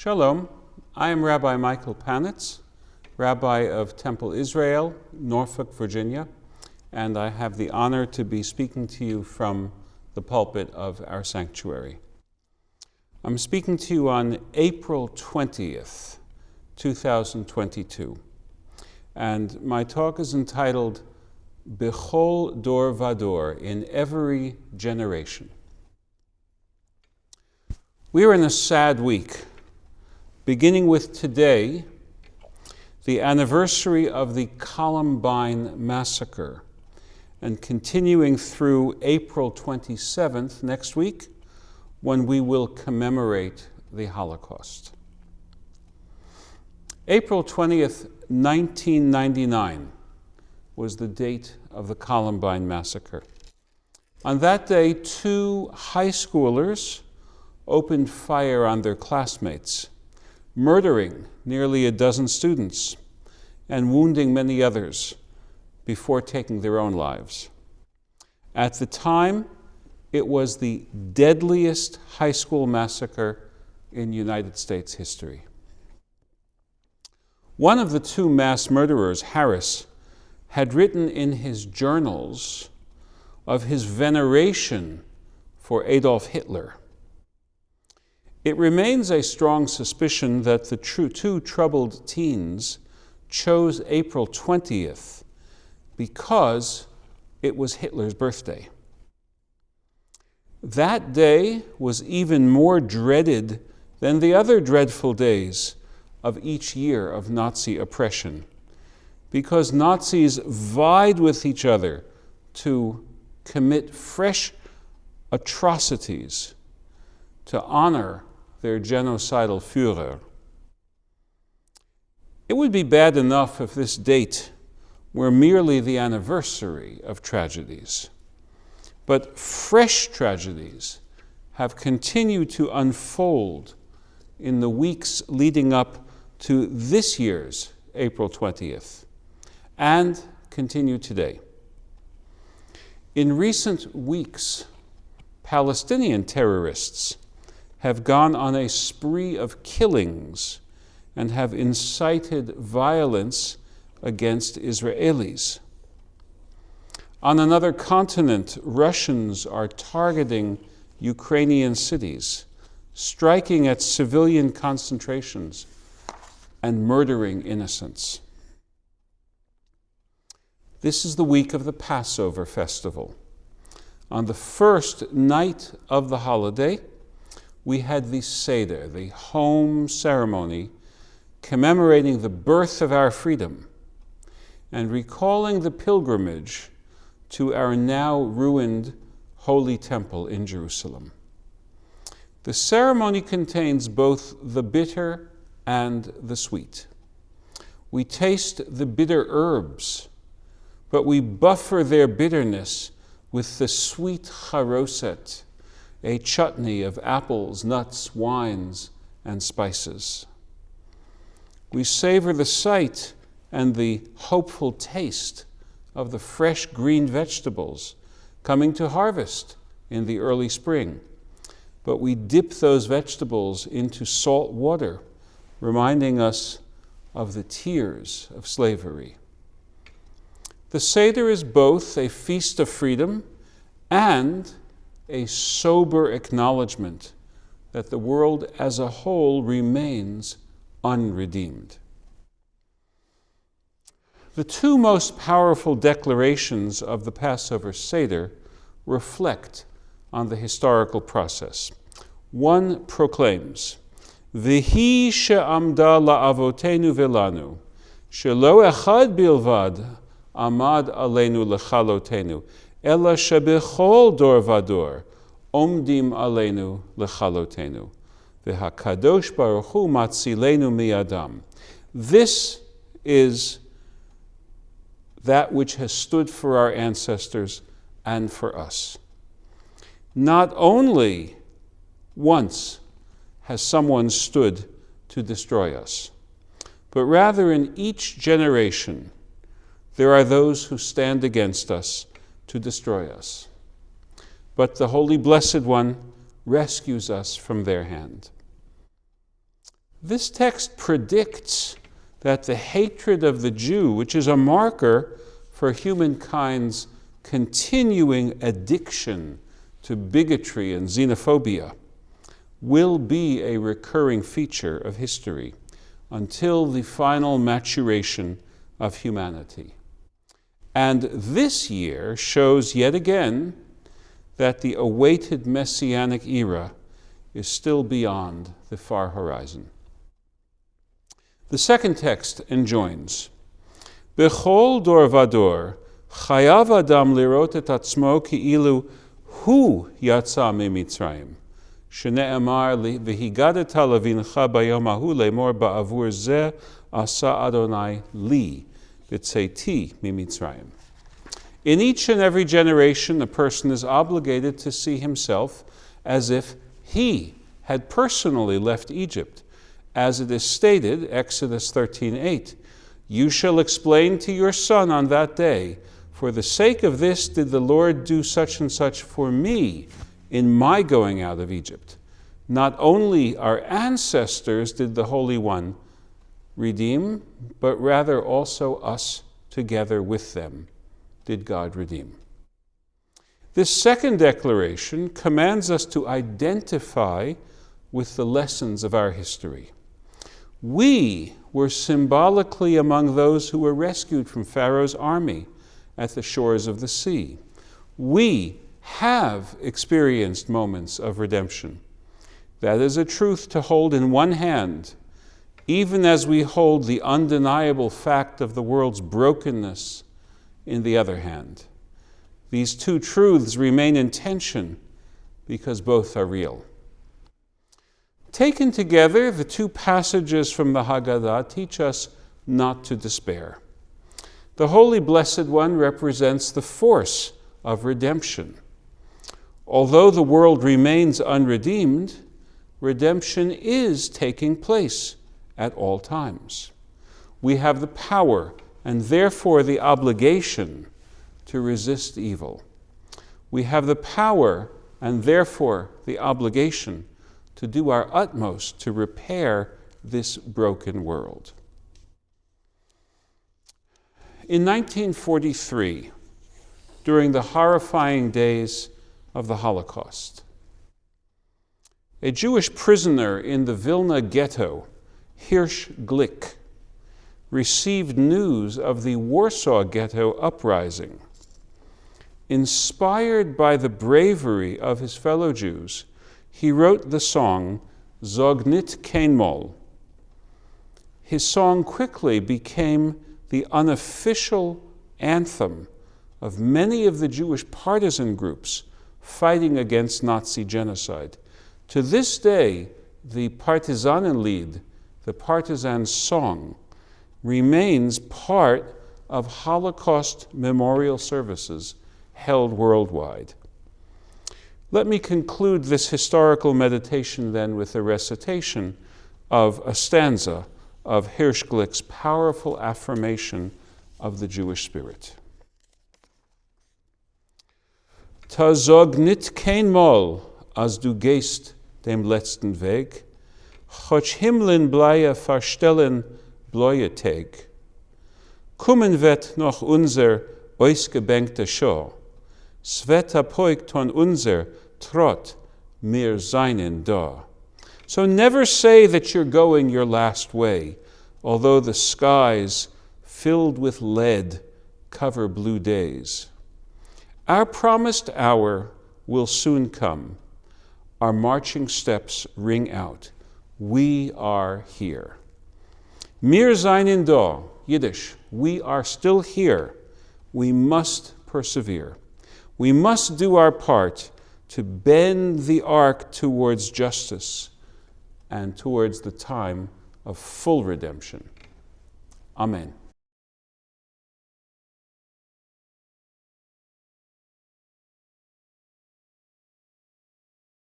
Shalom, I am Rabbi Michael Panitz, Rabbi of Temple Israel, Norfolk, Virginia, and I have the honor to be speaking to you from the pulpit of our sanctuary. I'm speaking to you on April 20th, 2022, and my talk is entitled Bechol Dor Vador, in every generation. We are in a sad week, beginning with today, the anniversary of the Columbine Massacre, and continuing through April 27th, next week, when we will commemorate the Holocaust. April 20th, 1999 was the date of the Columbine Massacre. On that day, 2 high schoolers opened fire on their classmates, murdering nearly a dozen students and wounding many others before taking their own lives. At the time, it was the deadliest high school massacre in United States history. One of the 2 mass murderers, Harris, had written in his journals of his veneration for Adolf Hitler. It remains a strong suspicion that the 2 troubled teens chose April 20th because it was Hitler's birthday. That day was even more dreaded than the other dreadful days of each year of Nazi oppression, because Nazis vied with each other to commit fresh atrocities to honor their genocidal Führer. It would be bad enough if this date were merely the anniversary of tragedies, but fresh tragedies have continued to unfold in the weeks leading up to this year's April 20th, and continue today. In recent weeks, Palestinian terrorists have gone on a spree of killings and have incited violence against Israelis. On another continent, Russians are targeting Ukrainian cities, striking at civilian concentrations and murdering innocents. This is the week of the Passover festival. On the first night of the holiday, we had the Seder, the home ceremony, commemorating the birth of our freedom and recalling the pilgrimage to our now ruined Holy Temple in Jerusalem. The ceremony contains both the bitter and the sweet. We taste the bitter herbs, but we buffer their bitterness with the sweet charoset, a chutney of apples, nuts, wines, and spices. We savor the sight and the hopeful taste of the fresh green vegetables coming to harvest in the early spring, but we dip those vegetables into salt water, reminding us of the tears of slavery. The Seder is both a feast of freedom and a sober acknowledgement that the world as a whole remains unredeemed. The 2 most powerful declarations of the Passover Seder reflect on the historical process. One proclaims, V'hi she'amda la'avotenu velanu, shelo echad bilvad amad aleinu lechalotenu, ela shebechol dor vador, omdim aleinu lechalotenu, v'hakadosh baruch hu matzilenu mi'adam. This is that which has stood for our ancestors and for us. Not only once has someone stood to destroy us, but rather in each generation there are those who stand against us to destroy us. But the Holy Blessed One rescues us from their hand. This text predicts that the hatred of the Jew, which is a marker for humankind's continuing addiction to bigotry and xenophobia, will be a recurring feature of history until the final maturation of humanity. And this year shows yet again that the awaited Messianic era is still beyond the far horizon. The second text enjoins, Bechol dor vador, chayav adam lirot et atzmo ki'ilu hu yatsa mimitzrayim, shene'emar v'higadeta levincha bayom hahu lemor ba'avur zeh asa Adonai li b'tzeiti mimitzrayim. In each and every generation, a person is obligated to see himself as if he had personally left Egypt. As it is stated, Exodus 13:8, you shall explain to your son on that day, for the sake of this did the Lord do such and such for me in my going out of Egypt. Not only our ancestors did the Holy One redeem, but rather also us together with them did God redeem. This second declaration commands us to identify with the lessons of our history. We were symbolically among those who were rescued from Pharaoh's army at the shores of the sea. We have experienced moments of redemption. That is a truth to hold in one hand, even as we hold the undeniable fact of the world's brokenness in the other hand. These two truths remain in tension because both are real. Taken together, the two passages from the Haggadah teach us not to despair. The Holy Blessed One represents the force of redemption. Although the world remains unredeemed, redemption is taking place at all times. We have the power and therefore the obligation to resist evil. We have the power and therefore the obligation to do our utmost to repair this broken world. In 1943, during the horrifying days of the Holocaust, a Jewish prisoner in the Vilna ghetto, Hirsch Glick, received news of the Warsaw Ghetto uprising. Inspired by the bravery of his fellow Jews, he wrote the song Zog nit kein Mol. His song quickly became the unofficial anthem of many of the Jewish partisan groups fighting against Nazi genocide. To this day, the Partisanenlied, the partisan song, remains part of Holocaust memorial services held worldwide. Let me conclude this historical meditation then with a recitation of a stanza of Hirsch Glick's powerful affirmation of the Jewish spirit. Ta zog nit kein Mal, as du gehst dem letzten Weg, choch Himmeln bleie verstellen bloie Tag. Kommen wird noch unser ausgebänkte Schau, sveta poigt ton unser trot mir seinen da. So never say that you're going your last way, although the skies filled with lead cover blue days. Our promised hour will soon come. Our marching steps ring out. We are here. Mir seinen da, Yiddish, we are still here. We must persevere. We must do our part to bend the arc towards justice and towards the time of full redemption. Amen.